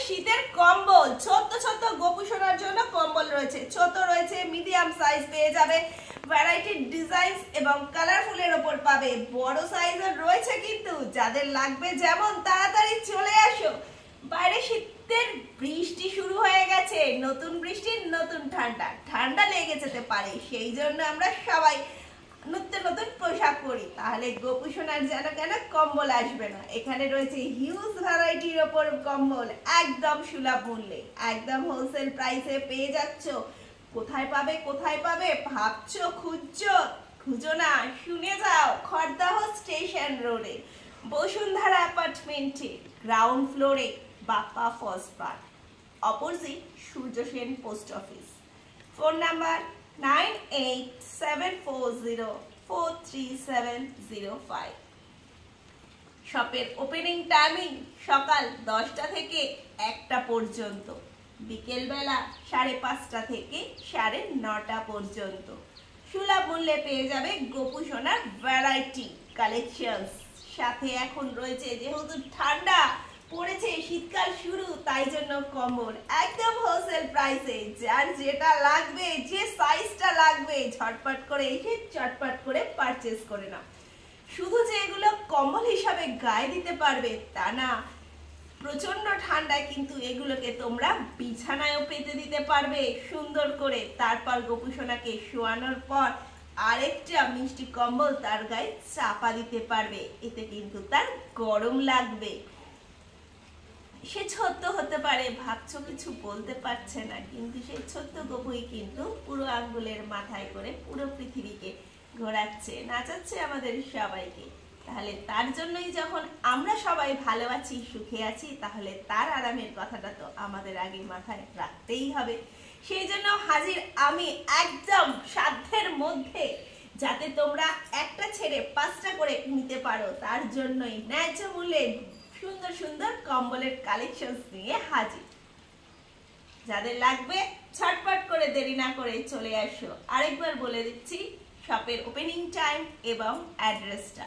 শীতের কম্বল, ছোট ছোট গোপু সোনার জন্য কম্বল রয়েছে। ছোট রয়েছে, মিডিয়াম সাইজ পেয়ে যাবে, ভ্যারাইটি ডিজাইন এবং কালারফুলের ওপর পাবে। বড় সাইজের রয়েছে, কিন্তু যাদের লাগবে যেমন তাড়াতাড়ি চলে আসো। বাইরে শীতের বৃষ্টি শুরু হয়ে গেছে, নতুন বৃষ্টি নতুন ঠান্ডা, ঠান্ডা লেগে যেতে পারে, সেই জন্য আমরা সবাই নতুন নতুন পোশাক পরি। তাহলে গোপু সোনার যেন কেন কম্বল আসবে না। এখানে রয়েছে হিউজ ভ্যারাইটির ওপর কম্বল, একদম সুলভ মূল্যে, একদম হোলসেল প্রাইসে পেয়ে যাচ্ছ। কোথায় পাবে কোথায় পাবে ভাবছো, খুঁজছো? খুঁজো না, শুনে যাও। খড়দাহ স্টেশন রোডে বসুন্ধরা অ্যাপার্টমেন্টে গ্রাউন্ড ফ্লোরে বাপ্পা ফসপার, opposite Surya Sen post office. Phone number 9874043705। শপের ওপেনিং টাইমিং সকাল 10টা থেকে 1টা পর্যন্ত, বিকেলবেলা 5:30 থেকে 9:30 পর্যন্ত। সুলভ মূল্যে পেয়ে যাবে গোপু সোনার ভ্যারাইটি কালেকশনস। সাথে এখন রয়েছে, যেহেতু ঠান্ডা পড়েছে, শীতকাল শুরু, তাই জন্য কম্বল একদম হোলসেল প্রাইসে। যার যেটা লাগবে, যে সাইজটা লাগবে, ঝটপট করে এসে চটপট করে পারচেজ করে নাও। শুধু যে এগুলো কম্বল হিসাবে গায়ে দিতে পারবে তা না, প্রচন্ড ঠান্ডায় কিন্তু এগুলোকে তোমরা বিছানায়ও পেতে দিতে পারবে সুন্দর করে। তারপর গোপু সোনাকে শোয়ানোর পর আরেকটা মিষ্টি কম্বল তার গায়ে চাপা দিতে পারবে, এতে কিন্তু তার গরম লাগবে। সে ছোট্ট হতে পারে, ভাবছো কিছু বলতে পারছে না, কিন্তু সেই ছোট্ট গোপুই কিন্তু পুরো আঙ্গুলের মাথায় করে পুরো পৃথিবীকে ঘোরাচ্ছে, নাচাচ্ছে আমাদের সবাইকে। তাহলে তার জন্যই যখন আমরা সবাই ভালো আছি, সুখে আছি, তাহলে তার আরামের কথাটা তো আমাদের আগে মাথায় রাখতেই হবে। সেই জন্য হাজির আমি একদম সাধ্যের মধ্যে, যাতে তোমরা একটা ছেড়ে 5টা করে নিতে পারো, তার জন্যই ন্যায্য মূল্যে সুন্দর সুন্দর কম্বলের কালেকশন নিয়ে হাজির। যাদের লাগবে ছটপট করে দেরি না করে চলে আসো। আরেকবার বলে দিচ্ছি শপের ওপেনিং টাইম এবং অ্যাড্রেসটা।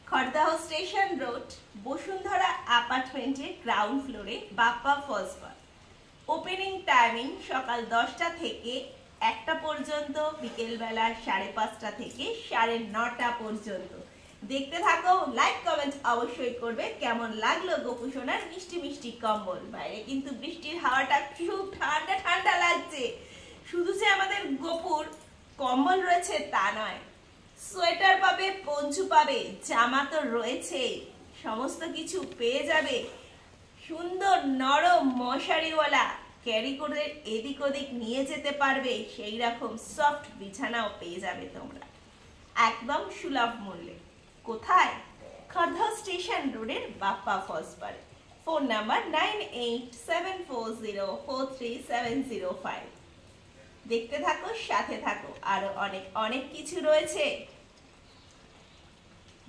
খড়দাহ স্টেশন রোড, বসুন্ধরা অ্যাপার্টমেন্টে গ্রাউন্ড ফ্লোরে বাপ্পা ফসপার। ওপেনিং টাইমিং সকাল 10টা থেকে 1টা পর্যন্ত, বিকেলবেলা 5:30 থেকে 9:30 পর্যন্ত। দেখতে থাকো, লাইক কমেন্ট অবশ্যই করবে কেমন লাগলো গোপু সোনার মিষ্টি মিষ্টি কম্বল। বাইরে কিন্তু বৃষ্টির হাওয়াটা খুব ঠান্ডা ঠান্ডা লাগছে। শুধু যে আমাদের গোপুর কম্বল রয়েছে তা নয়, সোয়েটার পাবে, পঞ্চু পাবে, জামা তো রয়েছে, সমস্ত কিছু পেয়ে যাবে। সুন্দর নরম মশারিওয়ালা, ক্যারি করে এদিক ওদিক নিয়ে যেতে পারবে, সেই রকম সফট বিছানাও পেয়ে যাবে তোমরা একদম সুলভ মূল্যে। কোথায়? খড়দাহ স্টেশন রোডের বাপ্পা ফসপারে। Phone number 9874043705। দেখতে থাকো, সাথে থাকো, আরো অনেক অনেক কিছু রয়েছে।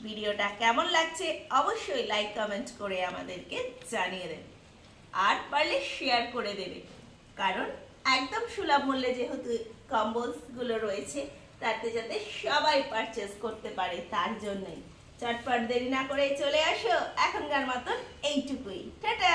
ভিডিওটা কেমন লাগছে অবশ্যই লাইক কমেন্ট করে আমাদেরকে জানিয়ে দেবে, আর পারলে শেয়ার করে দেবে, কারণ একদম সুলভ মূল্যে যেহেতু কম্বলসগুলো রয়েছে, তাতে যাতে সবাই পারচেজ করতে পারে, তার জন্যই। চটপট দেরি না করে চলে আসো। এখনকার মতন এইটুকুই, টাটা।